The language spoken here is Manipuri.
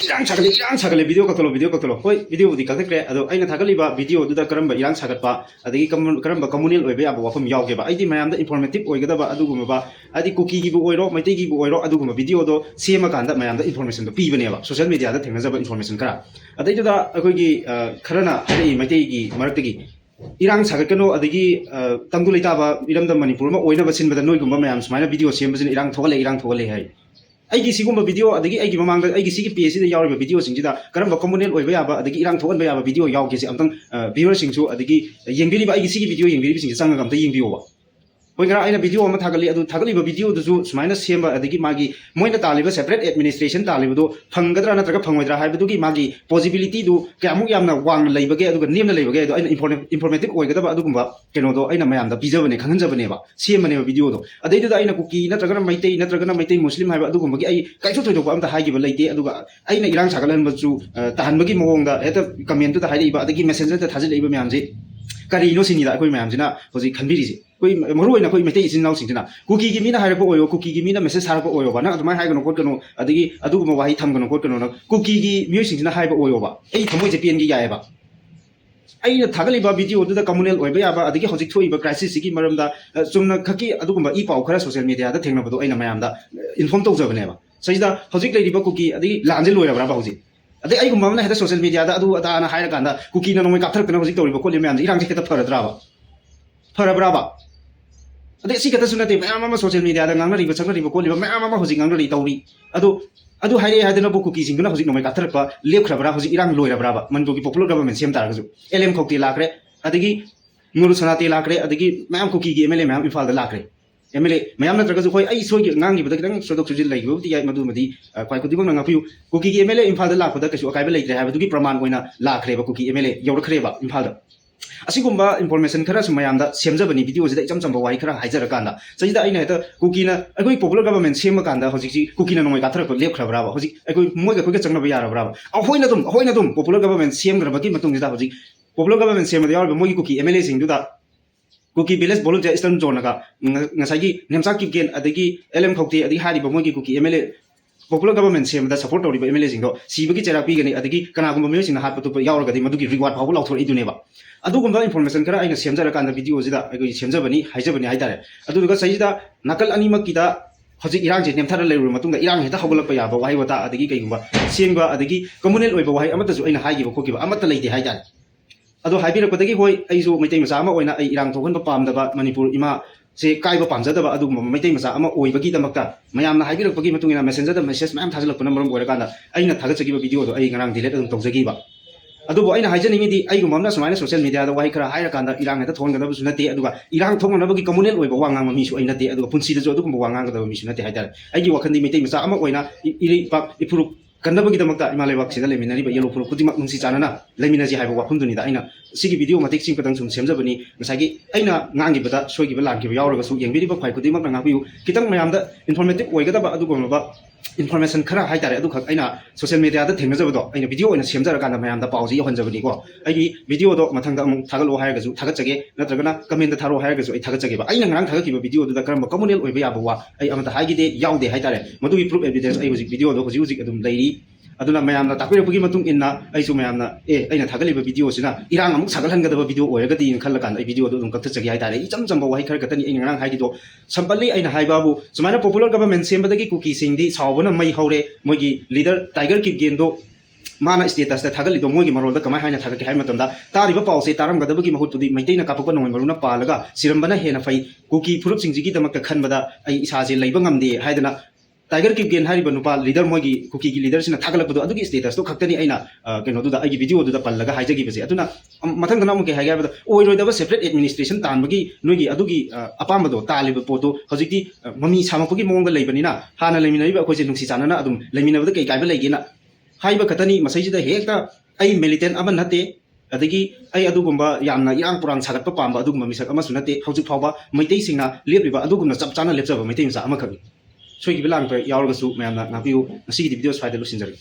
irang sagale video katolo hoi video di kakre ado aina thagaliba video duda karamba irang sagatpa adagi karamba communal oibe aba wafam yawgeba aidi mayamda informative oigadaba adugumaba adi cookie gi bu oiro maitei gi bu oiro aduguma video do sema kanda mayamda information do pibaneba social media da thengnajaba information kara adai duda akoigi kharana hari maitei gi maratagi irang sagatkano adagi tangdu leitaba iramda manipur ma oina basinbada noigumba mayam sumaina video sembajin irang thogale hai aigi sigumba video adagi aigi mamangda aigi sigi page da yawriba video singida karamba communal oiba yaba adagi irang thogan ba yaba video yawge si amtang viewer singsu adagi yengbiri ba aigi sigi video yengbiri sing sanga gamta yengbiyo ba hoi ngara aina video ama thagali adu thagaliba video dusu sumaina semba adagi magi moina taliba separate administration taliba do phangadra natraga phangwedra haibadugi magi possibility du kyamu yamna wang leibage aduga nemna leibage adu aina informative oigadaba adugumba keno do aina mayamda bijabane khanganjabane ba semane video do adai du aina cookie natraga maitei muslim haiba adugumba gi ai kaiso thoido amta haigiba leite aduga aina irang sagalan bachu tahanbagi mawongda eta comment da haiba adagi messenger da thajilaiba mayamje kari no sinida akoi mayamjina hoji khanbiriji koi maruina koi mete isin naw singtina cookie gi mina hairako oyo cookie gi mina message harako oyo ba na adumai haigano kotkano adigi aduguma wahi thamgano kotkano na cookie gi music singina haiba oyo ba ei thamoi je pien gi yae ba aina thagaliba video duda communal oiba yaba adigi hojik thoiba crisis sigi maramda chumna khaki adugumba i pau khara social media da thengnabado aina mayamda inform tawjabane ba saida hojik leiriba cookie adigi lanje loirabra ba hojik adai ai gumma na heda social media da adu ada na haira kanda cookie na nomai kapthar kana hojik tawriba kolli mayam irang je keta farabraba adai si kata sunate mayam ama social media da ngangna riba changna riba kolli mayam ama hojik ngangna ri tawri adu haire hadena bu cookie singna hojik nomai kapthar pa lepkhrabra hojik irang loirabra manbugi popular government sem taragaju lm khokti lakre adigi nguru sanate lakre adigi mayam cookie gi mla mayam infal da lakre MLA mayam na tragaju hoi ai sogi ngangi bada kitang sodok sujil laibu ti yai madu madi kwai kudi bang ngapiu cookie gi MLA infal da lakhoda kasu akai ba leitre ha dugi praman oina lakre ba cookie MLA yawrkhre ba infal da asigumba information khara sumayam da semjabani video jida icham chamba wai khara haijara kanda sajida aina heta cookie na agoi popular government sema kanda hojiki cookie na nomai kathra ko lepkhra braba hojik agoi moi ga khoi ga changna ba yara braba ahoina dum popular government sem gra bagi matung jida hojik popular government sema da yar moi cookie MLA sing du da cookie village volunteer eastern zone ka ngasagi nemsa ki gen adagi lm khokti adi hari ba mogi cookie MLA popular government sem da support tori ba MLA sing do sibagi chera pi gani adagi kana gumba me sing hat patu yaur gadi madugi reward phabu lauthor idune ba adu gumba information kara aina semjara kan da video jida agoi semjabani haijabani haitare adu ga sajida nakal ani makki da hojik irang je nemthara leiru matung da irang heta hogolak pa ya ba wahi wata adagi kai gumba semba adagi communal oi ba wahi amata ju aina haigi ba khoki ba amata leite haitare ado haibira ko dagi hoi aisu maitai masa ama oina ai irang thogan ba pamdaba manipur ima se kaiba pamjadaba adu maitai masa ama oibagi damakta mayamna haibira pagi matungina messenger da message mayam thajilak puna maram oira kanda aina thagachagiba video do ai ngarang delete adum tawjagiba adu bo aina haijaningi di ai gumamna sumaina social media da wai khara haira kanda irang heta thongana bu sunate aduga irang thongana bagi communal oiba wangang mi su aina te aduga punsi da jo adu gumba wangang da mi sunate haidar ai gi wakhandi maitai masa ama oina iri pa ipuru kandabugi damakta imalebak sida leminari ba yelo puru kudimak nungsi chanana leminaji haiba wakhunduni da aina sigi video matik sing patang sum semjabani ngasagi aina ngangi bada soigi ba langki ba yawraga su yengbiri ba phai kudimak na ngapiu kitang mayamda informative oigada ba adu gomba information khara haitare adu khak aina social media da thengnajabado aina video oina semjara kanda mayamda pauji yohanjabani ko ai video do mathangda amung thagalo hairaga su thagachage natragana comment da tharo hairaga su ai thagachage ba aina ngarang thagakiba video da karamba communal oiba yaba wa ai amata haigide yaude haitare madu proof evidence ai hojik video do hojik adum leiri aduna mayamna takpirapagi matung inna aisu mayamna aina thagaliba video sina irang amuk sagalhangadaba video oiragadi khallakan ai video do dum kathachagi haitare icham chamba wahi khar katani ai ngarang haigi do sampali aina haibabu sumaina popular government sembadagi cookie singdi sawbana mai haure mogi leader tiger kip gendo mana status da thagali do mogi marol da kamai haina thagaki hai matamda tariba pause taram gadabagi mahutudi maiteina kapakpa nongoi maruna palaga sirambana hena fai cookie furup singjigi damakta khanbada ai isaje leiba ngamde haidana tiger kip gen hariba nupa leader mogi cookie gi leader sina thagalak do adugi status to khaktani aina keno du da ai video du da pallaga haijagi base aduna mathang dana muke haiga bada oiroi da separate administration tanbagi noigi adugi apamba do taliba poto hojikti mami samapagi monga leibanina hana leiminaiba akoi je nungsi chanana adum leiminabada kai kai ba leigena haiba khatani masai jida hekta ai militant ama nate adagi ai adugumba yamna irang purang sagatpa pamba adugumba misak ama sunate hojik phawba maitei singna lepliba adugumna chap chana lepjaba maitei sa ama khagi soigi bilang pe yaurga su mayamna napiu ngasigi video swaida lusinjari